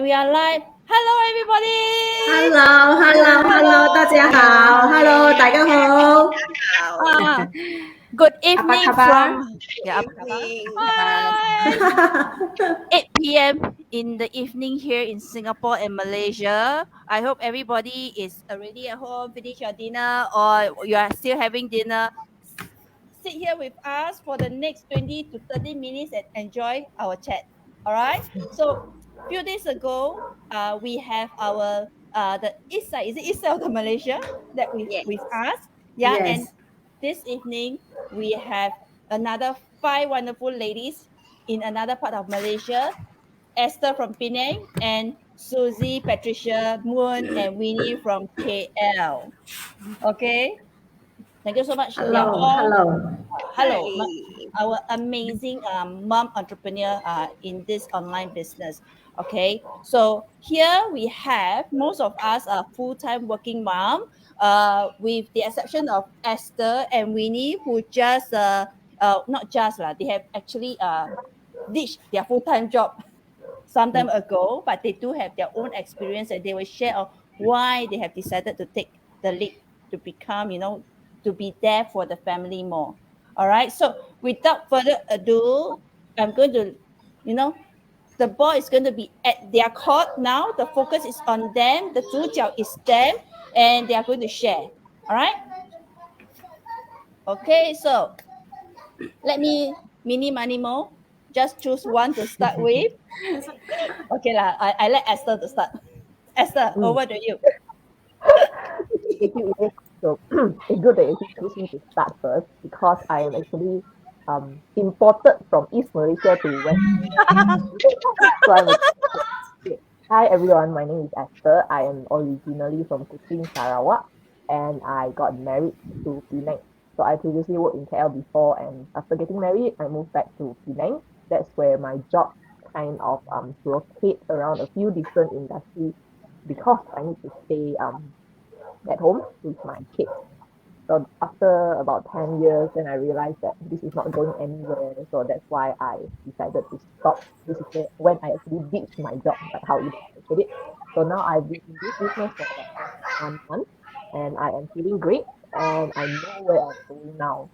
we are live. Hello, everybody. Hello， 大家好 ，Hello， 大家好。Good evening from Apa khabar? Hi. 8 p.m. in the evening here in Singapore and Malaysia. I hope everybody is already at home, finish your dinner, or you are still having dinner. Sit here with us for the next 20 to 30 minutes and enjoy our chat. All right. So, few days ago, we have our the east side. Is it east side of the Malaysia that with us? Yeah. Yes. And this evening we have another 5 wonderful ladies in another part of Malaysia. Esther from Penang and Susie, Patricia, Moon, and Winnie from KL. Okay. Thank you so much. They are all hello, our amazing mom entrepreneur in this online business. Okay, so here we have most of us are full-time working mom, with the exception of Esther and Winnie, who just not just lah, they have actually ditched their full-time job some time ago, but they do have their own experience and they will share on why they have decided to take the leap to become, to be there for the family more. All right. So without further ado, I'm going to, the ball is going to be at their court now. The focus is on them. The 主角 is them, and they are going to share. All right. Okay. So let me money more. Just choose one to start with. Okay lah. I let Esther to start. Esther, over to you. So it's good that you choose me to start first because I am actually imported from East Malaysia to West. So I'm excited. Hi everyone, my name is Esther. I am originally from Kuching, Sarawak, and I got married to Penang. So I previously worked in KL before, and after getting married, I moved back to Penang. That's where my job kind of rotate around a few different industries because I need to stay at home with my kids. So after about 10 years, then I realized that this is not going anywhere. So that's why I decided to stop. This is when I actually ditched my job, like how you put it. So now I've been in this business for about 1 month, and I am feeling great, and I know where I'm going now.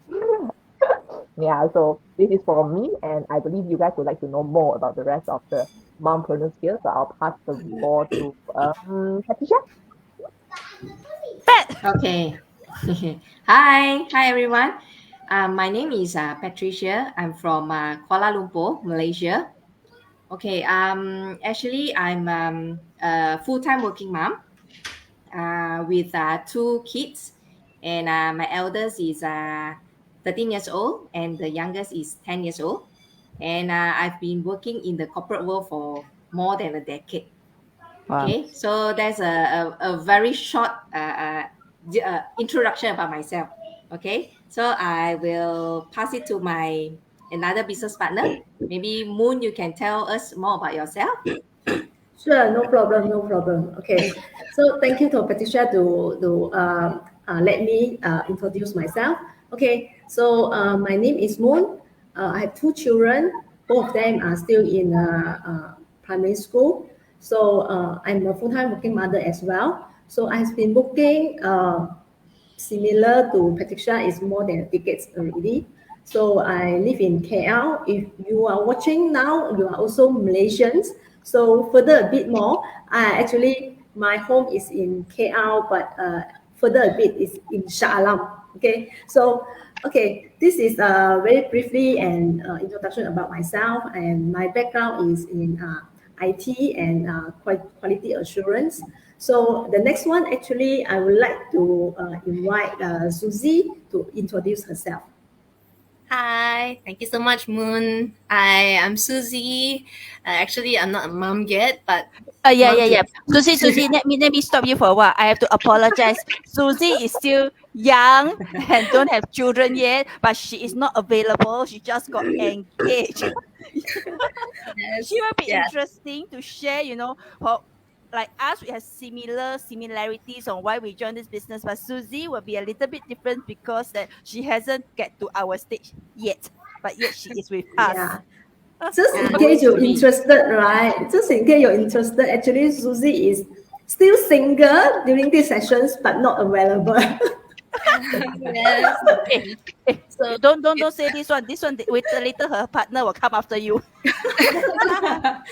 Yeah, so this is for me, and I believe you guys would like to know more about the rest of the mompreneur skills. So I'll pass the ball to Patricia. Okay. Hi everyone. My name is Patricia. I'm from Kuala Lumpur, Malaysia. Okay. Actually, I'm a full-time working mom with 2 kids, and my eldest is 13 years old, and the youngest is 10 years old. And I've been working in the corporate world for more than a decade. Wow. Okay, so that's a very short introduction about myself. Okay, so I will pass it to my another business partner. Maybe Moon, you can tell us more about yourself. Sure, no problem. Okay, so thank you to Patricia to let me introduce myself. Okay, so my name is Moon. I have 2 children. Both of them are still in primary school. So I'm a full-time working mother as well. So I've been working similar to Patricia is more than decades already. So I live in KL. If you are watching now, you are also Malaysians. So further a bit more, my home is in KL, but further a bit is in Shah Alam. Okay, so this is very briefly an introduction about myself, and my background is in IT and quality assurance. So the next one, actually, I would like to invite Susie to introduce herself. Hi, thank you so much, Moon. I am Susie. Actually, I'm not a mom yet, but Yeah. Susie, let me stop you for a while. I have to apologize. Susie is still young and don't have children yet, but she is not available. She just got engaged. She will be interesting to share, like us, we have similarities on why we joined this business, but Susie will be a little bit different because that she hasn't get to our stage yet, but yet she is with us. Yeah. Just in case you're interested, right? Just in case you're interested, actually, Susie is still single during these sessions, but not available. Yes. So Don't say this one. This one wait later her partner will come after you. yeah,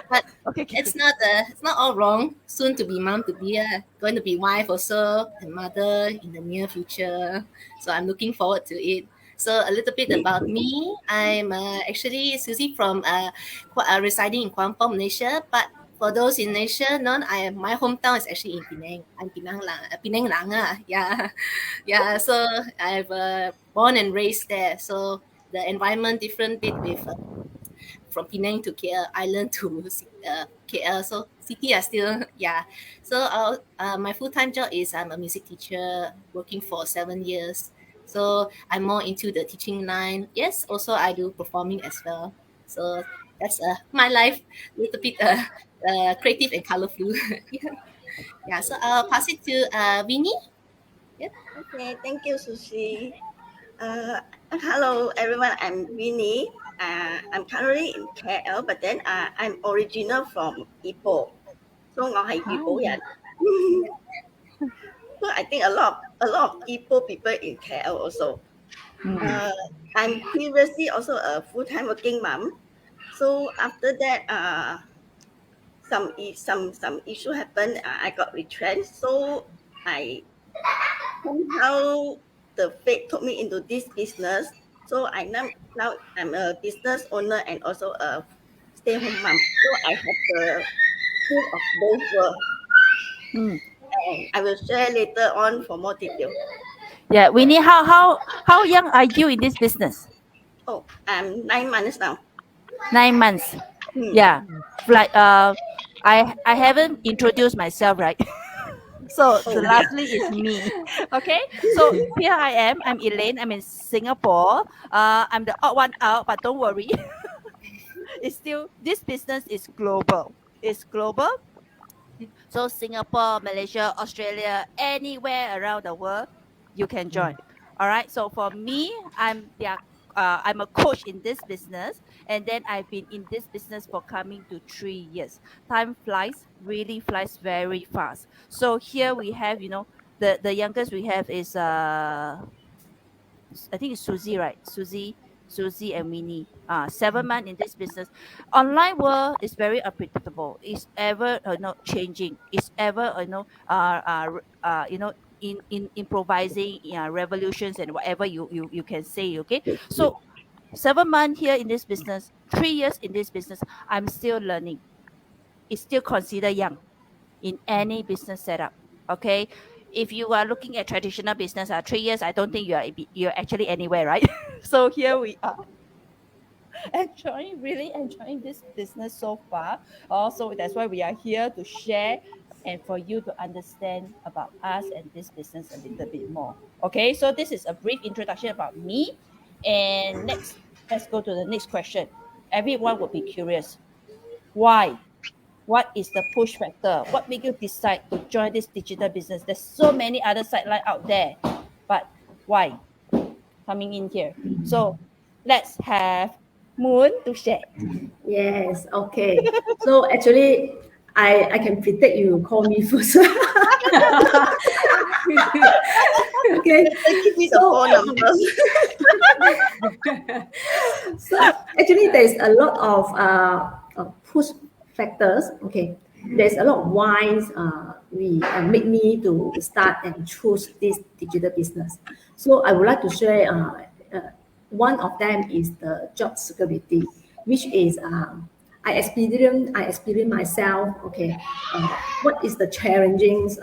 but Okay. it's not all wrong. Soon to be mom to be going to be wife also and mother in the near future. So I'm looking forward to it. So a little bit about me. I'm actually Susie from residing in Kuala Lumpur, Malaysia. But for those in Malaysia, my hometown is actually in Penang. I'm Penang Lang. Yeah, yeah. So I've born and raised there. So the environment different bit with from Penang to KL Island to KL. So city are still yeah. So my full time job is I'm a music teacher working for 7 years. So I'm more into the teaching line. Yes, also I do performing as well. So that's my life, little bit creative and colorful. Yeah. Yeah. So I'll pass it to Winnie. Okay, thank you, Susie. Hello, everyone. I'm Winnie. I'm currently in KL, but then I'm original from Ipoh. So 我係怡保人。So I think a lot of Ipoh people in KL also. I'm previously also a full-time working mom. So after that, some issue happened. I got retrenched. So I somehow the fate took me into this business. So now I'm a business owner and also a stay-home mom. So I have the proof of both worlds. And I will share later on for more detail. Yeah, Winnie, how young are you in this business? Oh, I'm 9 months now. 9 months. Yeah, like I haven't introduced myself, right? So the lastly is me. Okay, so here I am. I'm Elaine. I'm in Singapore. I'm the odd one out, but don't worry. It's still this business is global. It's global. So Singapore, Malaysia, Australia, anywhere around the world, you can join. All right. So for me, I'm a coach in this business, and then I've been in this business for coming to 3 years. Time flies, really flies very fast. So here we have, the youngest we have is I think it's Susie, right? Susie and Winnie. 7 months in this business. Online world is very unpredictable. It's ever changing. It's ever in improvising revolutions and whatever you can say. Okay, so 7 months here in this business, 3 years in this business, I'm still learning. It's still considered young in any business setup. Okay, if you are looking at traditional business, 3 years, I don't think you're actually anywhere, right? So here we are. Really enjoying this business so far. Also, that's why we are here to share and for you to understand about us and this business a little bit more. Okay, so this is a brief introduction about me. And next, let's go to the next question. Everyone would be curious. Why? What is the push factor? What made you decide to join this digital business? There's so many other sidelines out there, but why? Coming in here. So let's have Moon to share. Yes, okay. So actually, I can predict you call me first. Okay. Give me the phone number. So actually, there's a lot of push factors. Okay, there's a lot of whys we make me to start and choose this digital business. So I would like to share. One of them is the job security, which is I experienced myself. Okay, what is the challenges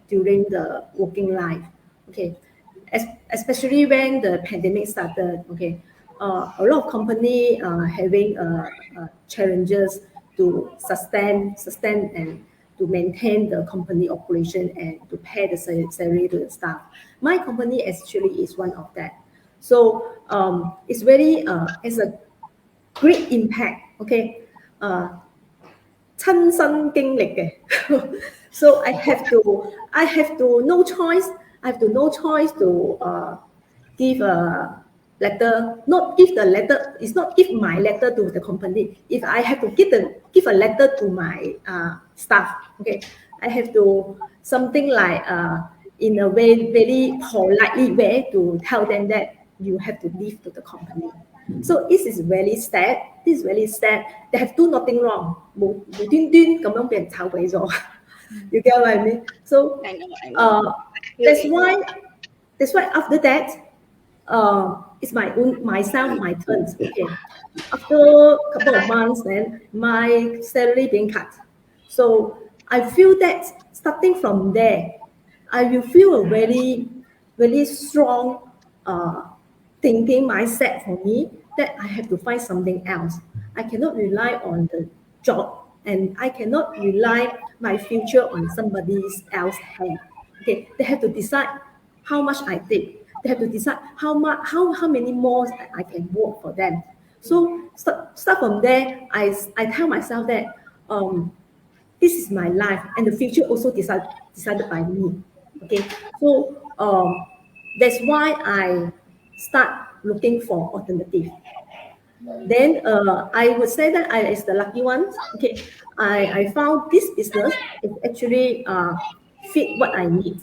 during the working life? Okay, especially when the pandemic started. Okay, a lot of company having challenges to sustain and to maintain the company operation and to pay the salary to the staff. My company actually is one of that. So it's very it's a great impact. Okay, 親身經歷嘅。So I have to no choice. I have to no choice to give letter, not give the letter, it's not give my letter to the company. If I have to give a letter to my staff, okay, I have to something like in a way very politely way to tell them that you have to leave to the company. So this is very sad. This is very sad. They have do nothing wrong. 無端端咁樣俾人炒鬼咗。You get what I mean? So I know. that's why after that, it's myself, my turn. Okay. After a couple of months, then my salary being cut. So I feel that starting from there, I will feel a very, very strong thinking mindset for me that I have to find something else. I cannot rely on the job, and I cannot rely my future on somebody else's hand. Okay, they have to decide how much I take. They have to decide how many more I can work for them. So start from there. I tell myself that this is my life, and the future also decided by me. Okay, so that's why I start looking for alternative. Then I would say that I is the lucky one. Okay, I found this business is actually fit what I need.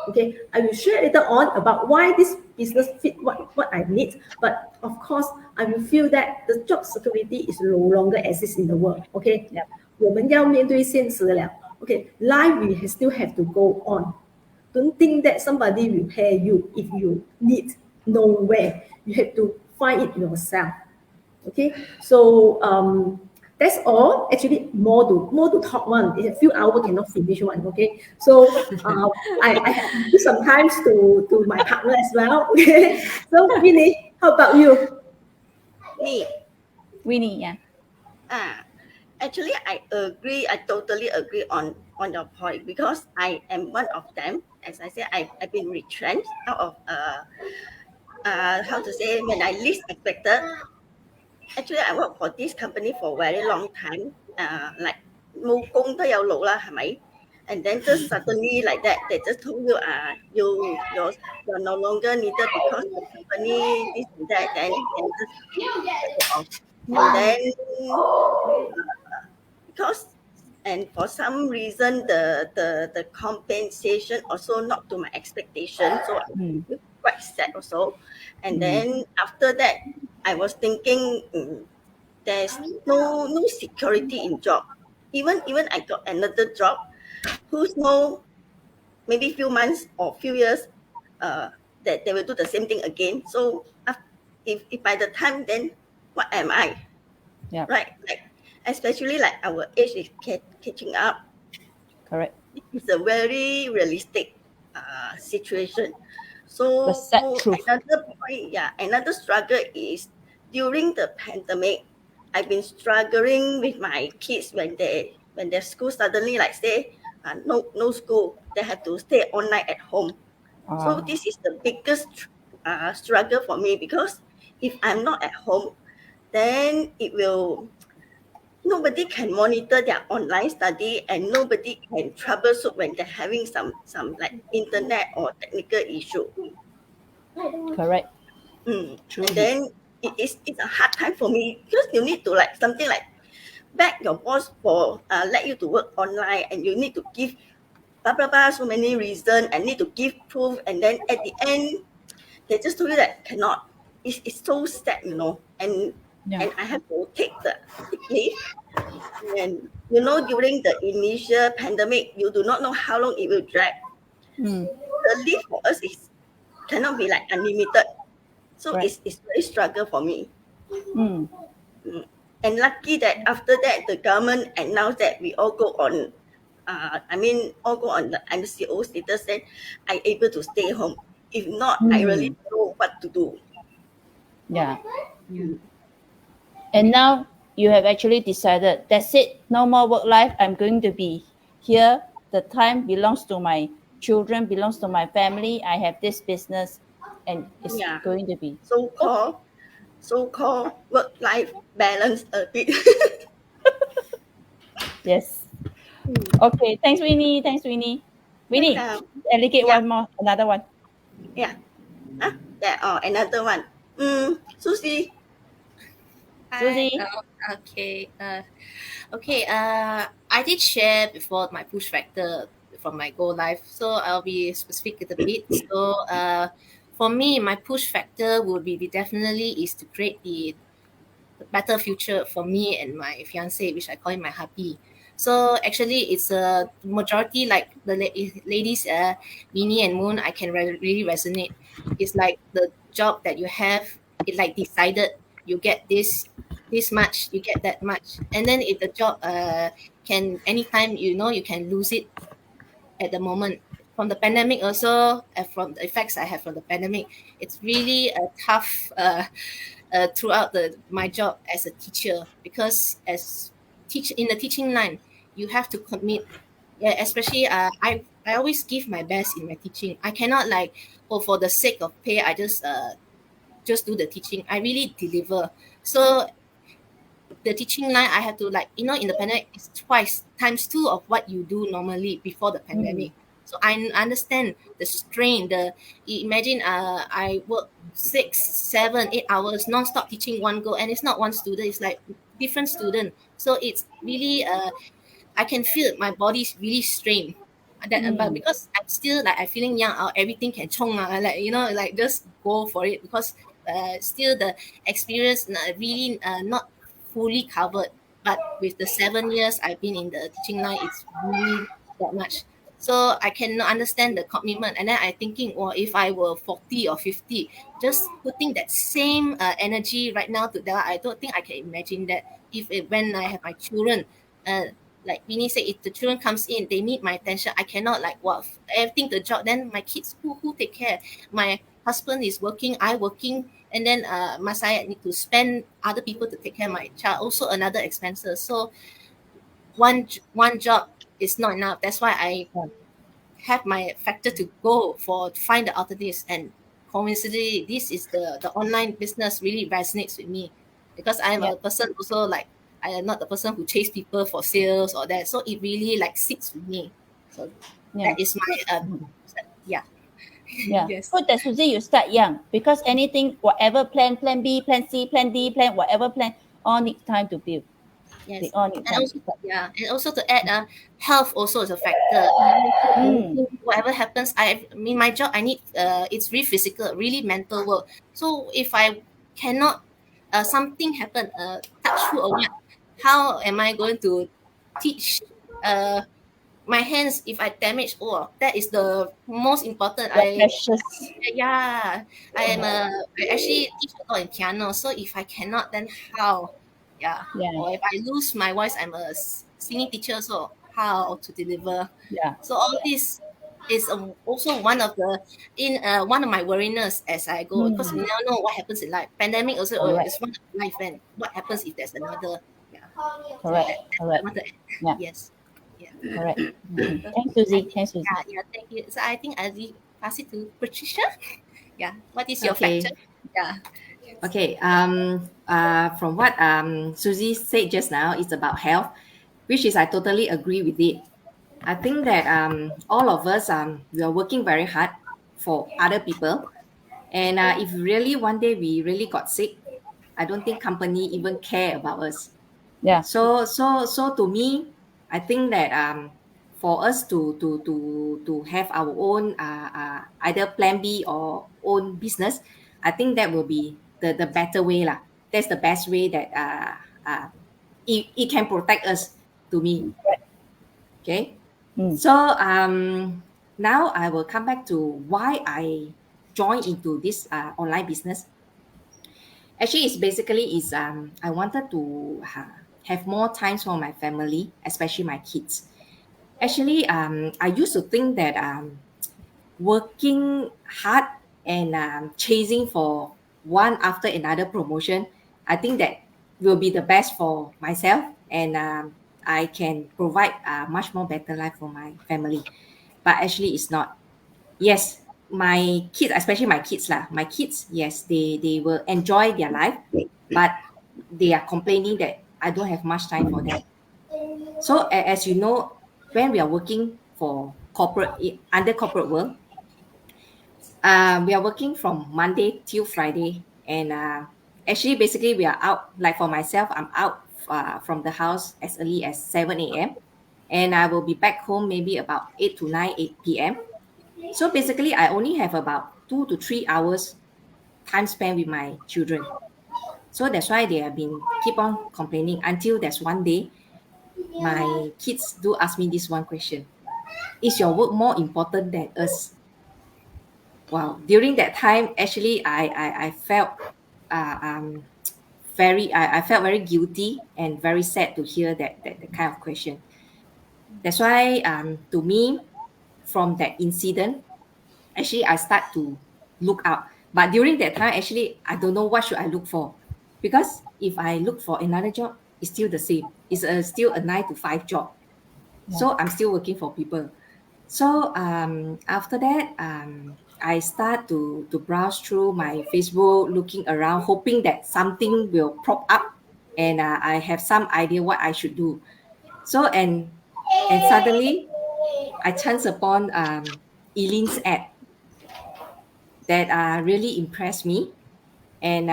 Okay, I will share later on about why this business fit what I need. But of course, I will feel that the job security is no longer exists in the world. Okay, 我们要面对现实了。Okay, life we still have to go on. Don't think that somebody will pay you if you need nowhere. You have to find it yourself. Okay, so that's all. Actually, more to talk one. In a few hours cannot finish one. Okay, so I have to give some time to my partner as well. Okay, so Winnie, how about you? Me. Winnie, yeah. Actually, I agree. I totally agree on your point because I am one of them. As I said, I've been retrenched out of how to say when I least expected. Actually, I worked for this company for a very long time. Like 冇工都有路啦，係咪？ And then just suddenly like that, they just told you, you're no longer needed because the company this and that, then just and then because and for some reason the compensation also not to my expectation, so I was quite sad also. And then after that, I was thinking there's no security in job. Even I got another job, who's know maybe few months or few years that they will do the same thing again. So if by the time, then what am I? Yeah. Right. Like especially like our age is catching up. Correct. It's a very realistic situation. So The sad truth. another point, another struggle is during the pandemic. I've been struggling with my kids when their school suddenly like say no school. They have to stay online at home. So this is the biggest struggle for me because if I'm not at home, then nobody can monitor their online study and nobody can troubleshoot when they're having some like internet or technical issue. Correct. And then it's a hard time for me because you need to like something like beg your boss for let you to work online, and you need to give blah blah blah so many reasons and need to give proof, and then at the end they just told you that cannot. It's so sad, and I have to take the leave. And during the initial pandemic, you do not know how long it will drag. The leave for us cannot be like unlimited. So it's very struggle for me. And lucky that after that the government announced that we all go on all go on the MCO status, then I able to stay home. If not, I really don't know what to do. Yeah. And now you have actually decided, that's it, no more work life. I'm going to be here. The time belongs to my children, belongs to my family. I have this business and it's going to be so-called work-life balance a bit. Yes. Okay, thanks Winnie. Winnie, allocate another one. Another one. Susie. Hi. Susie? Okay. Okay. I did share before my push factor from my goal life, so I'll be specific a bit. So, for me, my push factor would be definitely is to create the better future for me and my fiance, which I call him my hubby. So actually, it's a majority like the ladies, Minnie and Moon. I can really resonate. It's like the job that you have. It like decided you get this much, you get that much, and then if the job can anytime you can lose it at the moment. From the pandemic also, from the effects I have from the pandemic, it's really a tough throughout my job as a teacher, because as teach in the teaching line you have to commit. Yeah, especially I always give my best in my teaching. I cannot like, oh, for the sake of pay I just do the teaching. I really deliver. So the teaching line I have to, like, in the pandemic it's twice times two of what you do normally before the pandemic. So I understand the strain. Imagine I work 6 7 8 hours non-stop teaching one go, and it's not one student, it's like different student. So it's really I can feel my body's really strained. But because I'm still like I feeling young, everything can chong, like like just go for it, because still the experience really not fully covered. But with the 7 years I've been in the teaching line, it's really that much. So I can understand the commitment, and then I thinking, well, if I were 40 or 50, just putting that same energy right now to that, I don't think I can imagine that when I have my children. Like Winnie said, if the children comes in, they need my attention. I cannot like everything the job. Then my kids, who take care? My husband is working, I working, and then must I need to spend other people to take care of my child? Also another expenses. So one job is not enough. That's why I have my factor to go for to find the alternatives. And coincidentally, this is the online business really resonates with me, because I'm a person also like I am not the person who chase people for sales or that. So it really like sits with me. So that is my yeah. Yeah. Yes. Good that Susie, you start young, because anything, whatever plan B, plan C, plan D, plan whatever plan, all need time to build. Yes. They all need And time also, to start. and also to add, health also is a factor. Whatever happens, I mean, my job, I need, it's really physical, really mental work. So if I cannot, something happen, touch wood or what, how am I going to teach? My hands, if I damage, oh, that is the most important. Precious. Yeah, I actually teach a lot in piano. So if I cannot, then how? Yeah. Yeah. Or if I lose my voice, I'm a singing teacher. So how to deliver? Yeah. So all this is also one of my worriness as I go, because we never know what happens in life. Pandemic also Correct. is one of life, and what happens if there's another? Yeah. Correct. So that's Correct. I want to add. Yeah. Yes. Yeah. Correct. Thanks, Susie. Thanks, Susie. Yeah, thank you. So I think I'll pass it to Patricia. Yeah, what is your Okay. factor? Yeah. Okay. From what Susie said just now, it's about health, which is I totally agree with it. I think that all of us we are working very hard for other people, and if really one day we really got sick, I don't think company even care about us. Yeah. So to me, I think that for us to have our own either plan B or own business, I think that will be the better way lah. That's the best way that it can protect us, to me. Okay. So now I will come back to why I joined into this online business. Actually, it's basically is I wanted to have more time for my family, especially my kids. Actually, I used to think that working hard and chasing for one after another promotion, I think that will be the best for myself, and I can provide a much more better life for my family. But actually, it's not. Yes, my kids, especially my kids lah, my kids, yes, they will enjoy their life, but they are complaining that I don't have much time for them. So as you know, when we are working for under corporate world, we are working from Monday till Friday, And actually, basically, we are out. Like for myself, I'm out from the house as early as 7 a.m. And I will be back home maybe about 8 to 9, 8 p.m. So basically, I only have about 2 to 3 hours time spent with my children. So that's why they have been keep on complaining until there's one day my kids do ask me this one question: is your work more important than us? Wow. During that time, actually, I felt uh, um, I felt very guilty and very sad to hear that kind of question. That's why to me, from that incident, actually I start to look out. But during that time, actually, I don't know what should I look for, because if I look for another job, it's still the same. It's still a 9 to 5 job. So I'm still working for people. So after that, I start to browse through my Facebook, looking around, hoping that something will prop up, and I have some idea what I should do. So and suddenly I chance upon Eileen's ad that really impressed me. And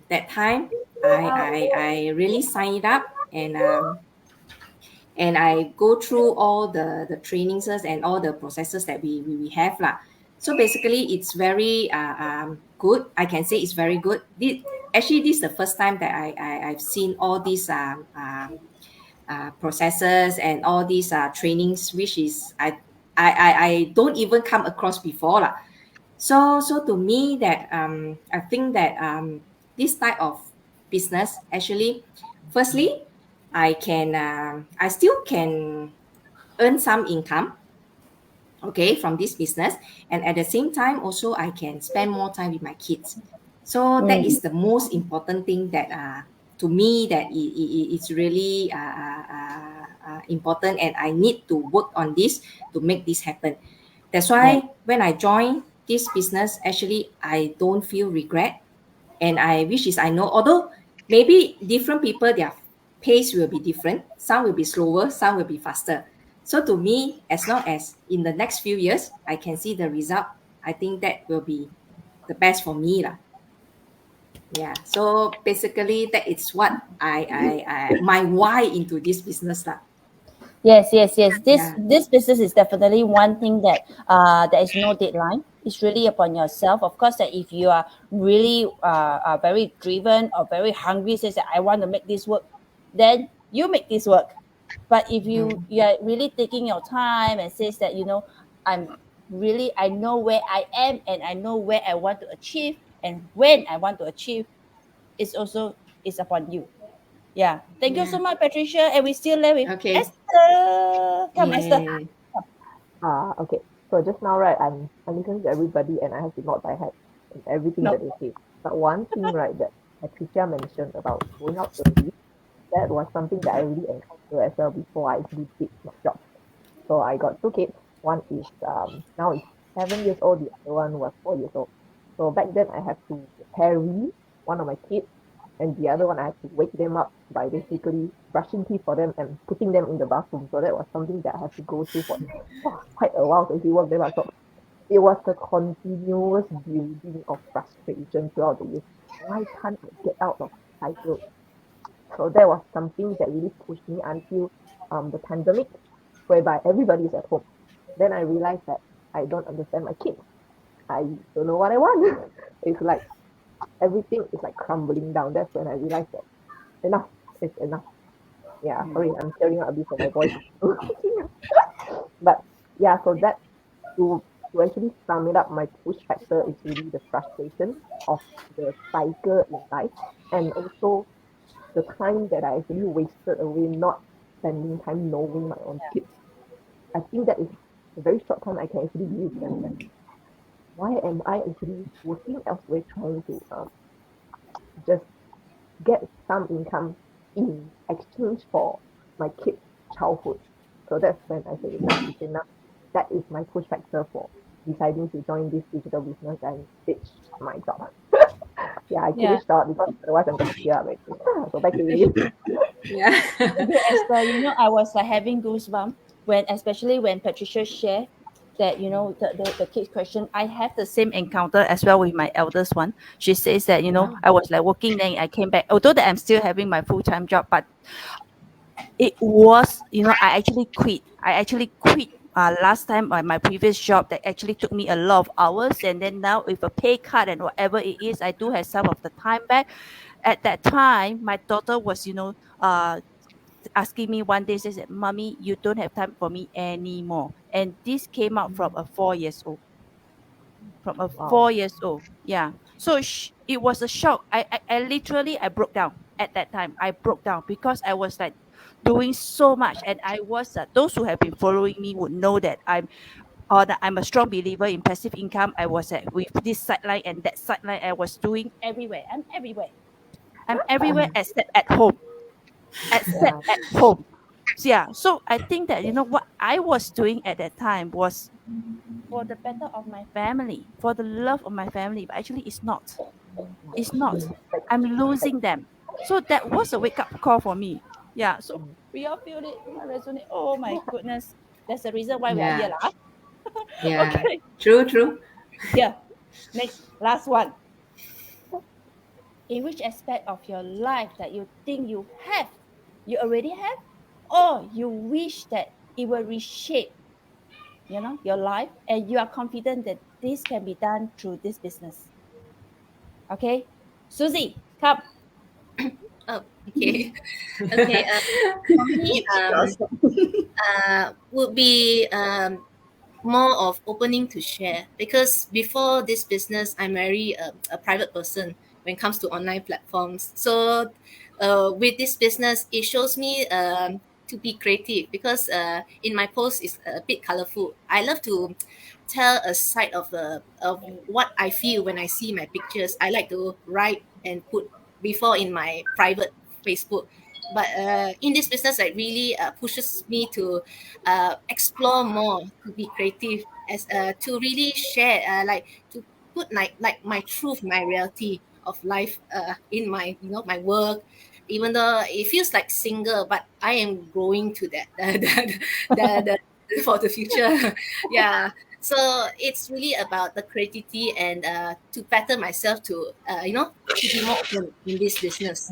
that time, I really signed it up, and I go through all the trainings and all the processes that we have lah. So basically, it's very good. I can say it's very good. Actually, this is the first time that I've seen all these processes and all these trainings, which is I don't even come across before lah. So to me that I think that this type of business actually, firstly, I still can earn some income, okay, from this business, and at the same time also I can spend more time with my kids. So that is the most important thing that to me that it's really important, and I need to work on this to make this happen. That's why when I join this business, actually I don't feel regret, and I wish is I know, although maybe different people their pace will be different. Some will be slower, some will be faster. So to me, as long as in the next few years I can see the result, I think that will be the best for me lah. Yeah. So basically, that is what I my why into this business lah. Yes, yes, yes. This Yeah. this business is definitely one thing that there is no deadline. It's really upon yourself. Of course, that if you are really very driven or very hungry, says that I want to make this work, then you make this work. But if you are really taking your time and says that I know where I am and I know where I want to achieve and when I want to achieve, it's upon you. Yeah. Thank you so Yeah. much, Patricia. And we still left with Okay. Esther. Come, Esther. Yeah. Okay. So just now, right, I'm listening to everybody and I have to nod my head in everything No. that they say. But one thing, right, that Patricia mentioned about going out early, that was something that I really encountered as well before I actually did my job. So I got two kids. One is now is 7 years old. The other one was 4 years old. So back then I had to carry one of my kids, and the other one I had to wake them up by basically brushing teeth for them and putting them in the bathroom. So that was something that I had to go through for quite a while to actually work them up. So it was a continuous building of frustration throughout the years. Why can't I get out of the cycle? So that was something that really pushed me until the pandemic, whereby everybody is at home. Then I realized that I don't understand my kids. I don't know what I want. It's like everything is like crumbling down. That's when I realized that enough is enough. Yeah, sorry, I'm tearing up a bit for my voice. But yeah, so that to actually sum it up, my push factor is really the frustration of the cycle in life, and also the time that I actually wasted away not spending time knowing my own kids. I think that is a very short time I can actually be with them. Then why am I actually working elsewhere trying to just get some income in exchange for my kids' childhood? So that's when I say enough is enough. That is my push factor for deciding to join this digital business and ditch my job. Yeah, I keep it short because otherwise I'm going to tear up. So back to you. Yeah. Esther, I was like having goosebumps especially when Patricia shared that, you know, the kids question, I have the same encounter as well with my eldest one. She says that, you know, I was like working, then I came back, although that I'm still having my full-time job, but it was, you know, I actually quit last time my previous job that actually took me a lot of hours, and then now with a pay cut and whatever it is, I do have some of the time back. At that time, my daughter was, you know, asking me one day, says that, "Mommy, you don't have time for me anymore." And this came out from a 4 years old. From a Wow. 4 years old. Yeah. So it was a shock. I literally I broke down at that time. I broke down because I was like doing so much, and I was those who have been following me would know that I'm a strong believer in passive income. I was at with this sideline and that sideline. I was doing everywhere. I'm everywhere. I'm everywhere except at home. Except Yeah. at home. So, yeah. So I think that, you know, what I was doing at that time was for the better of my family, for the love of my family, but actually it's not. It's not. I'm losing them. So that was a wake up call for me. Yeah. So we all feel it. I resonate. Oh my goodness. That's the reason why we are here. Yeah. Lah. Yeah. Okay. True. Here. Next. Last one. In which aspect of your life that you think you already have, or you wish that it will reshape, you know, your life, and you are confident that this can be done through this business? Okay. Susie, come. Oh, okay. Okay. For me, would be more of opening to share, because before this business I'm very a private person when it comes to online platforms. So with this business it shows me to be creative, because in my post is a bit colorful. I love to tell a side of what I feel when I see my pictures. I like to write and put before in my private Facebook. But in this business, it really pushes me to explore more, to be creative, as to really share, like to put like my truth, my reality of life in my, you know, my work. Even though it feels like single, but I am growing to that for the future. Yeah. So it's really about the creativity and to better myself, to you know, to be more open in this business.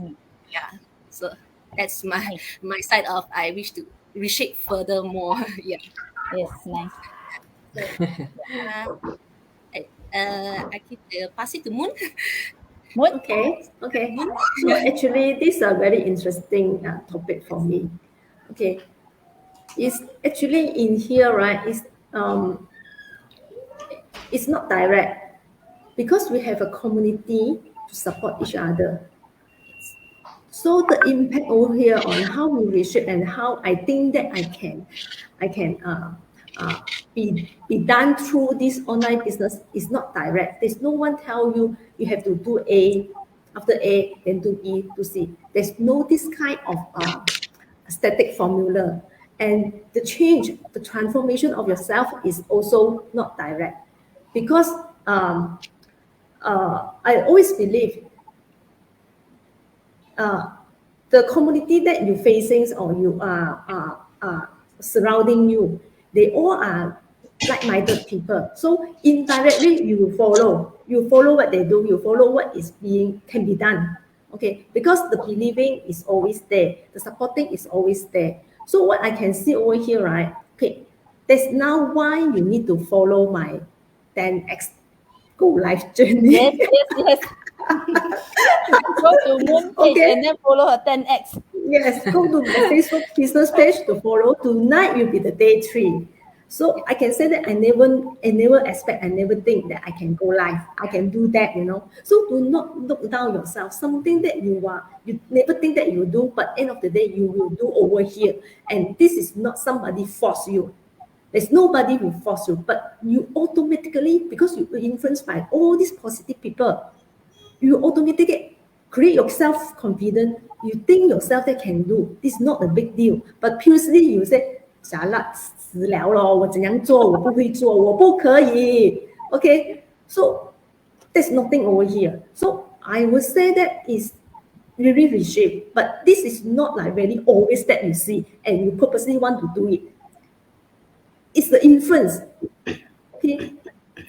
Yeah. So that's Nice. my side of I wish to reshape furthermore. Yeah. Yes, nice. So uh, I keep pass it to Moon. Moon. Okay. Moon. So actually, this is a very interesting topic for me. Okay. It's actually in here, right? It's not direct, because we have a community to support each other. So the impact over here on how we reshape and how I think that I can be done through this online business is not direct. There's no one tell you you have to do A, after A, then do B, to C. There's no this kind of static formula. And the change, the transformation of yourself is also not direct, because I always believe uh, the community that you're facing or you are surrounding you, they all are like-minded people. So indirectly, you follow what they do, you follow what is being can be done. Okay, because the believing is always there, the supporting is always there. So what I can see over here, right? Okay, that's now why you need to follow my 10x go life journey. Yes. Go to Moon page Okay. and then follow her 10x. Yes, go to my Facebook business page to follow. Tonight will be the day 3. So I can say that I never expect, I never think that I can go live. I can do that, you know. So do not look down yourself. Something that you never think that you do, but end of the day you will do over here. And this is not somebody force you. There's nobody who force you, but you automatically, because you were influenced by all these positive people, you automatically create yourself confident. You think yourself that can do. This is not a big deal. But previously you say, 傻了，死了咯，我怎样做？我不会做，我不可以。Okay, so there's nothing over here. So I would say that is really reshape, but this is not like really always that you see and you purposely want to do it. It's the influence. Okay.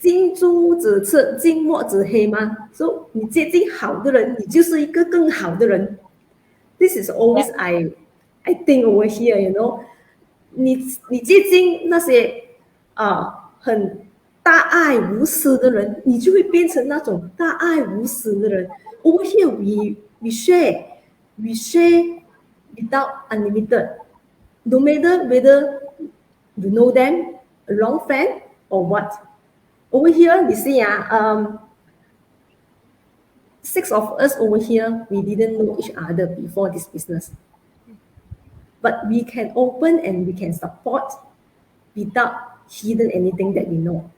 近朱者赤，近墨者黑嘛。So 你接近好的人，你就是一个更好的人。This is always I think over here, you know. 你接近那些很大爱无私的人，你就会变成那种大爱无私的人。Over here we share without unlimited. No matter whether you know them, a long friend or what. Over here, we see 6 of us over here, we didn't know each other before this business. But we can open and we can support without hidden anything that we know.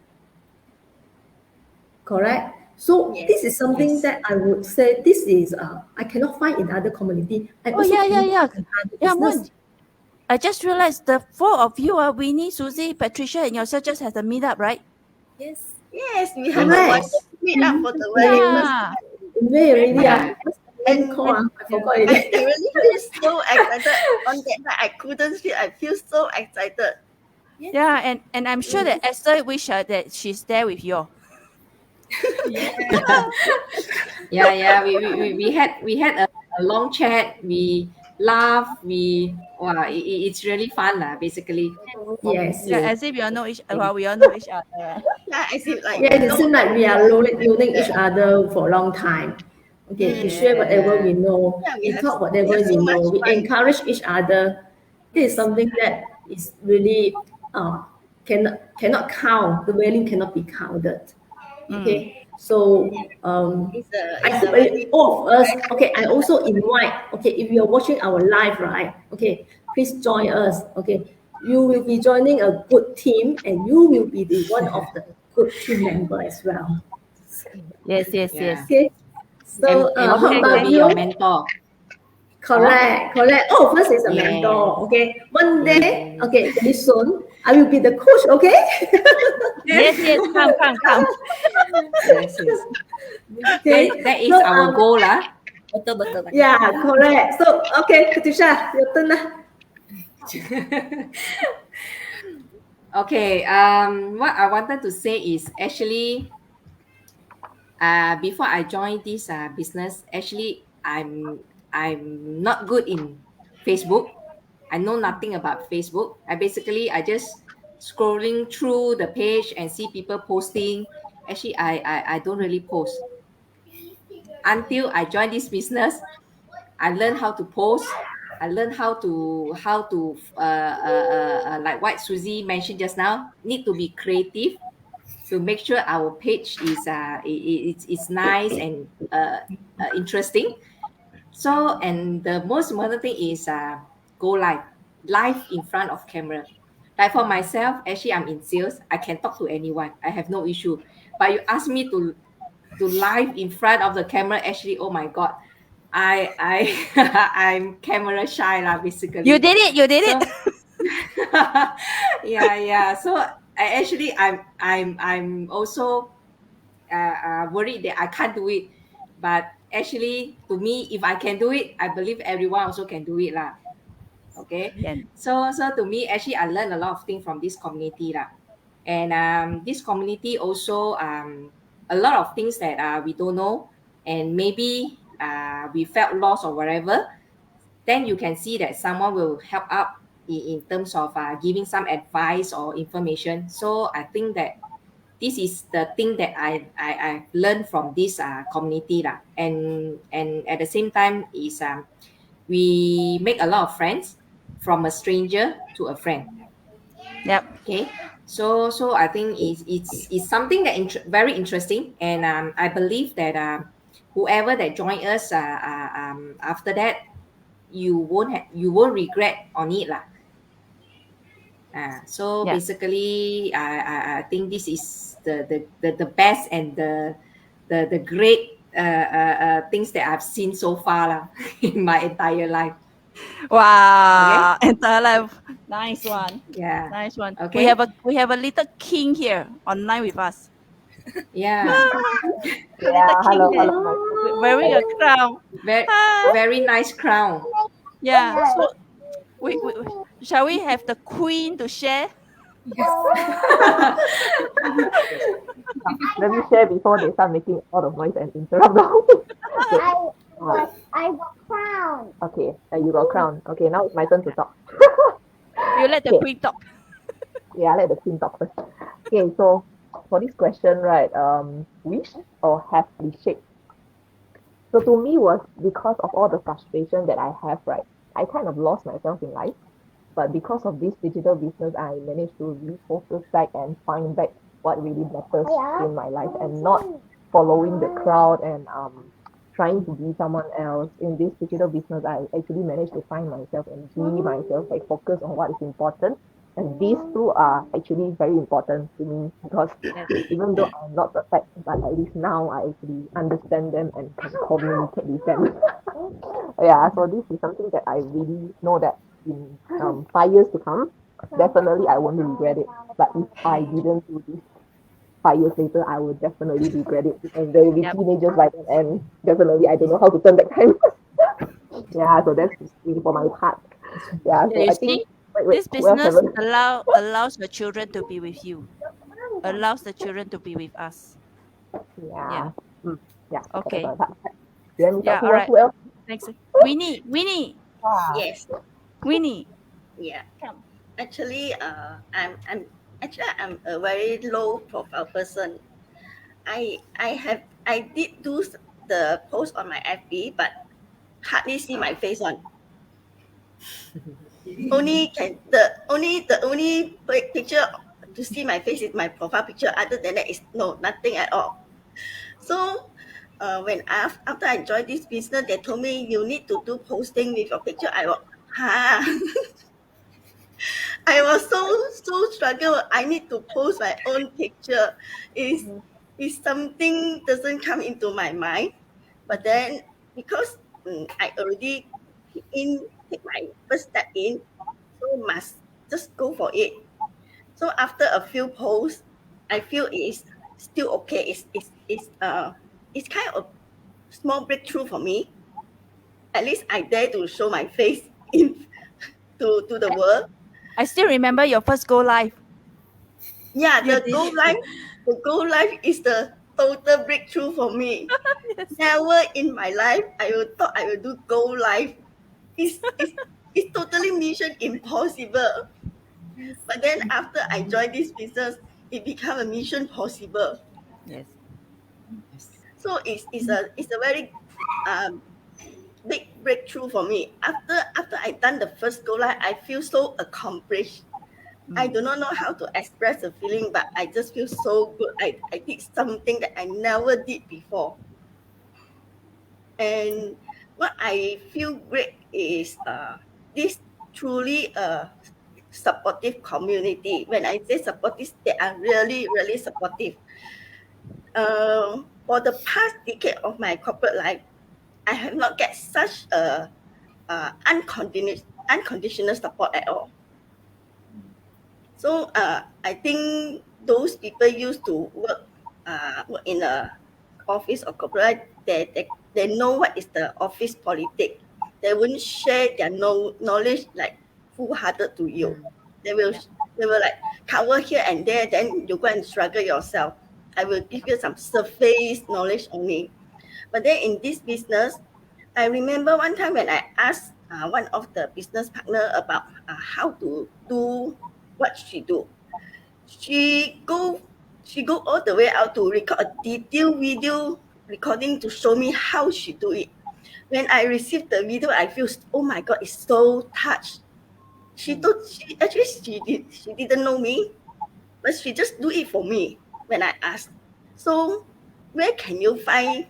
Correct? So this is something that I would say this is I cannot find in other community. I also cannot find in other business. Moon. I just realized the 4 of you are Winnie, Susie, Patricia, and yourself just had a meetup, right? Yes. Yes, we have a Correct. wonderful meetup for the very first Yeah. Where already? Yeah. And I forgot I already. really feel so excited on that night. I couldn't sleep. I feel so excited. Yeah, and I'm sure that Esther wish that she's there with you. Yeah. We had a long chat. We laugh. It's really fun lah. Basically. Yes. Yeah, as if we all know each other. Right? Yeah, I feel like Yeah, it seems like we are knowing each other for a long time. Okay, we share whatever we know. Yeah, we We have- talk we whatever have so we know. much We fun. encourage each other. This is something that is really cannot count. The value cannot be counted. Okay, so I hope all of us. Okay, I also invite. Okay, if you are watching our live, right? Okay, please join us. Okay, you will be joining a good team, and you will be the one of the good team member as well. Yes. Yeah. Okay. So And how Moon will about be you? your mentor. Correct. All of us is a Yes. mentor. Okay. One day, okay, very soon, I will be the coach. Okay. Yes. Come. Yes. Okay. That is So, our goal lah. Betul. Yeah, correct. So, okay, Katisha, your turn lah. Okay. What I wanted to say is actually, before I joined this business, actually I'm not good in Facebook. I know nothing about Facebook. I just scrolling through the page and see people posting. Actually, I don't really post. Until I joined this business, I learned how to post. I learned how to like what Susie mentioned just now. Need to be creative to make sure our page is it's nice and interesting. So, and the most important thing is go live in front of camera. Like for myself, actually, I'm in sales. I can talk to anyone. I have no issue. But you ask me to live in front of the camera, actually, oh my god, I I'm camera shy lah, basically. You did it. Yeah. So I'm also worried that I can't do it. But actually, to me, if I can do it, I believe everyone also can do it lah. Okay. Yeah. So to me, actually, I learned a lot of things from this community lah. And this community also a lot of things that we don't know, and maybe we felt lost or whatever. Then you can see that someone will help out in terms of giving some advice or information. So I think that this is the thing that I learned from this community lah. And at the same time is we make a lot of friends from a stranger to a friend. Yep. Okay, so I think it's something that very interesting, and I believe that whoever that join us after that, you won't regret on it lah. So Yeah. basically, I think this is the best and the great things that I've seen so far lah, in my entire life. Wow. Entire life. Nice one. Yeah. Nice one. Okay. We have a little king here online with us. Yeah. Yeah, hello. Wearing a crown. Very nice crown. Yeah. So shall we have the queen to share? Let me share before they start making all the noise and interrupt the whole thing. I got crown. Okay, you got crown. Okay, now it's my turn to talk. You let the Okay. queen talk. Yeah, let the queen talk first. Okay, so for this question, right, wish or have reshaped? So to me was because of all the frustration that I have, right? I kind of lost myself in life. But because of this digital business, I managed to refocus back and find back what really matters in my life and not following the crowd and trying to be someone else. In this digital business, I actually managed to find myself and be myself, like focus on what is important. And these two are actually very important to me because even though I'm not perfect, but at least now I actually understand them and can communicate with them. Yeah, so this is something that I really know that in 5 years to come, definitely I won't regret it. But if I didn't do this 5 years later, I will definitely regret it because they will be Yep. teenagers by then, and definitely I don't know how to turn back time. Yeah, so that's really for my part. Yeah, so You I think see, wait, this who else business haven't? allows the children to be with you, allows the children to be with us. Yeah. Mm, yeah, Okay. correct. You want me to Yeah, talk all right. who else? Thanks. Winnie, Yes. Winnie. Yeah. Come. Actually, I'm a very low profile person. I did do the post on my FB, but hardly see my face on. The only picture to see my face is my profile picture. Other than that, is no nothing at all. So, after I joined this business, they told me you need to do posting with your picture. I was, huh? I was so struggle. I need to post my own picture. Is something doesn't come into my mind. But then because I already take my first step in, so must just go for it. So after a few posts, I feel it is still okay. It's kind of small breakthrough for me. At least I dare to show my face in to the world. I still remember your first go live. Yeah, You the did. go live is the total breakthrough for me. Yes. Never in my life I would thought I would do go live. It's totally mission impossible. But then after I joined this business, it became a mission possible. Yes. So it's a very um, big breakthrough for me. After I done the first go live, I feel so accomplished. I do not know how to express the feeling, but I just feel so good. I did something that I never did before. And what I feel great is this truly a supportive community. When I say supportive, they are really, really supportive. For the past decade of my corporate life, I have not get such a unconditional support at all. So I think those people used to work in a office or corporate, they know what is the office politics. They wouldn't share their knowledge like full-hearted to you. They will like cover here and there, then you go and struggle yourself. I will give you some surface knowledge only. But then in this business, I remember one time when I asked one of the business partner about how to do what she do. She go she go all the way out to record a detailed video recording to show me how she do it. When I received the video, I feel oh my god, it's so touched. She didn't know me, but she just do it for me when I asked. So where can you find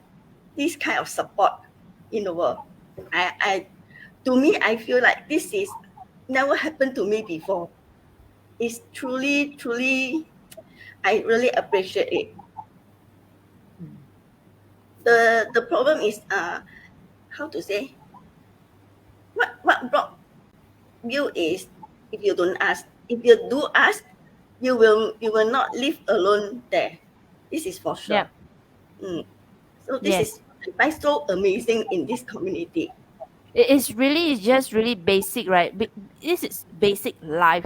this kind of support in the world? I to me I feel like this is never happened to me before. It's truly I really appreciate it. The problem is how to say what block you is if you don't ask. If you do ask, you will not live alone there. This is for sure. Yeah. So this Yes. is I find so amazing in this community. It's just really basic, right? This is basic life,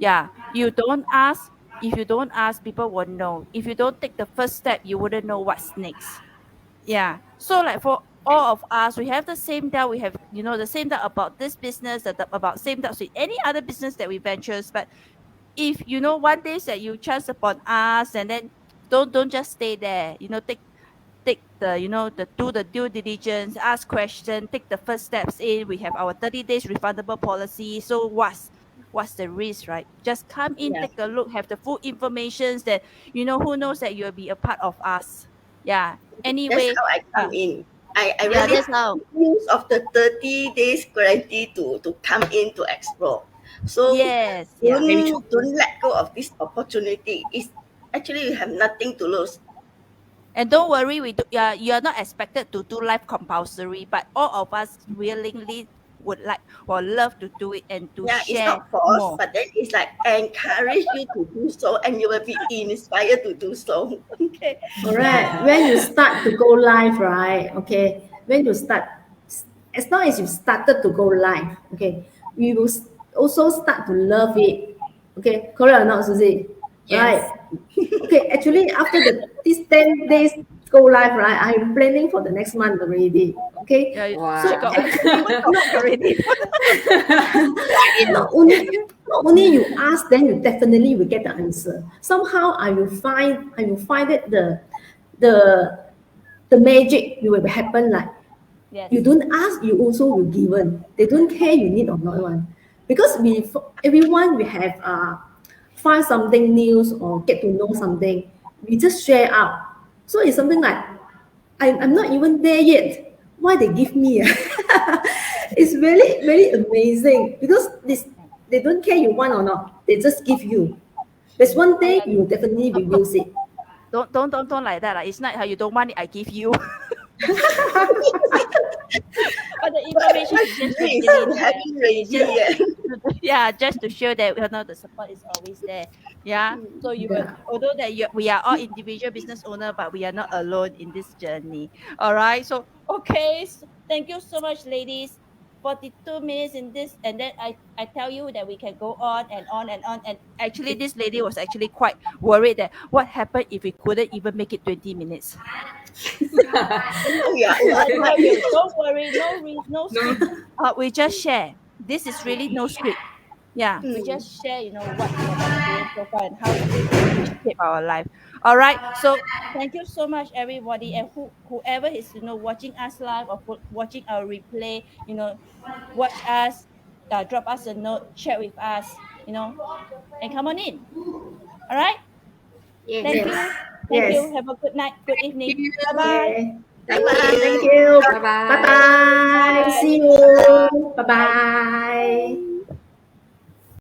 Yeah, you don't ask. If you don't ask, people won't know. If you don't take the first step, you wouldn't know what's next. Yeah. So like for all of us, we have the same doubt. We have, the same doubt about this business, about same doubts with any other business that we ventures. But if one day that you chance upon us, and then don't just stay there. Take the the do the due diligence, ask question, take the first steps in. We have our 30 days refundable policy. So what's the risk, right? Just come in, Yeah. take a look, have the full information, that who knows that you'll be a part of us. Yeah. That's Anyway, how I come in. I yeah, really that's how. use of the 30 days guarantee to come in to explore. So Yes, yeah, very true. don't let go of this opportunity. It's actually you have nothing to lose. And don't worry, yeah, you are not expected to do life compulsory, but all of us willingly would love to do it and to Yeah, it's share not forced, more. but then it's like encourage you to do so, and you will be inspired to do so. Okay. Correct. When you start to go live, right? Okay. When you start, as long as you started to go live, okay, we will also start to love it. Okay. Correct or not, Susie? Yes. Right. Okay. Actually, after these 10 days go live, right? I'm planning for the next month already. Okay. Yeah, Wow. she got not already. Not only you ask, then you definitely will get the answer. Somehow I will find that the the magic will happen like Yes. you don't ask, you also will given. They don't care you need or not one. Because everyone will have find something new or get to know something. We just share out. So it's something like I'm not even there yet. Why they give me? It's really, very amazing because they don't care you want or not. They just give you. There's one thing you definitely will use it. Don't like that. It's not how you don't want it, I give you. But the information is just Actually, really it's there. having ready It's just yet. yeah, just to show that the support is always there. Yeah. So Yeah. although that we are all individual business owner, but we are not alone in this journey. All right. So okay. Thank you so much, ladies. 42 minutes in this, and then I tell you that we can go on and on and on. And actually, this lady was actually quite worried that what happened if we couldn't even make it 20 minutes. Oh yeah, I tell you, don't worry, no No. script. We just share. This is really no script. Yeah, we Mm. just share, what we have experienced so far and how it really shape our life. All right. So thank you so much, everybody, and whoever is watching us live or watching our replay, watch us, drop us a note, chat with us, and come on in. All right. Yes. Thank Yes. you. Thank Yes. you. Have a good night, good evening. you. Bye bye. Okay. Thank Thank you. you. Bye bye. Bye bye. See you. Bye bye.